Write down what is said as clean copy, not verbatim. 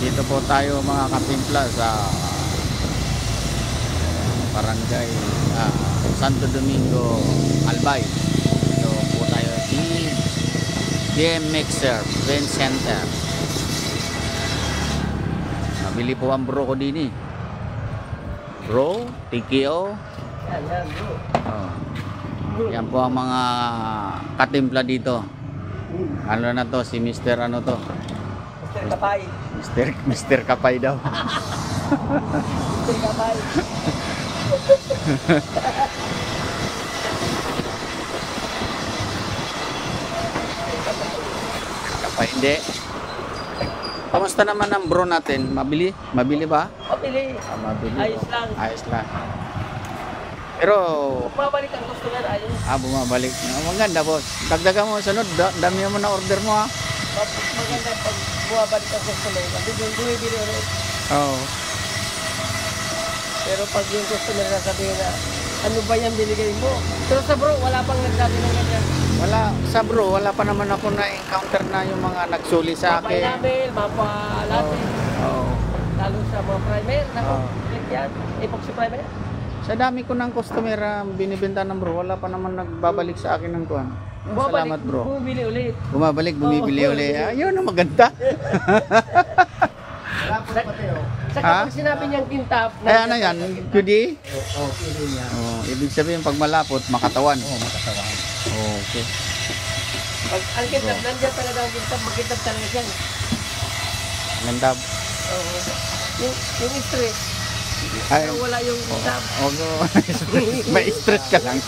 Dito po tayo mga katimpla sa Barangay Santo Domingo, Albay. Dito po tayo di DM Mixer Event Center. Nabili po ang bro ko din eh. Bro, TKO. Yan, bro. Oh. Yan po ang mga katimpla dito. Ano na to, si Mr. ano to? Mr. Kapay. Mr. Kapay daw. Mr. Kapay. Kapay, hindi. Kamusta naman ang bro natin? Mabili? Mabili ba? Mabili. Mabili. Ayos lang. Ayos lang. Pero, Pabalik ang customer, ayos. bumabalik. Maganda boss. Dagdagan mo sunod. Dami mo na order mo ha. Maganda pag bumabalik ang customer. Bumibili ulit. Oo. Pero pag yung customer na sabihin na, ano ba yan binigay mo? Pero sa bro, wala pang nagsabi ng ganyan. Wala. Sa bro, wala pa naman ako na-encounter na yung mga nagsuli sa akin. Mapa-enamel, mapa-latte. Oo. Lalo sa mga primer. Oo. Click yan. Epoxy primer. Sa dami ko ng customer binibenta ng bro, wala pa naman nagbabalik sa akin ng kuhan. Salamat bro. Bumibili ulit. Bumabalik, bumibili ulit. Ayun ang maganda. Saka pag sinabi niyang tintap. Eh ano yan? QD? Oo, QD niya. Oh, ibig sabihin pag malapot, makatawan. Oo, makatawan. Okay. Pag ang kintap, nandiyan talaga ang kintap, magkintap talaga siya. Ganda. Oo. Yung stress, Ay, wala yung kintap. may stress ka lang.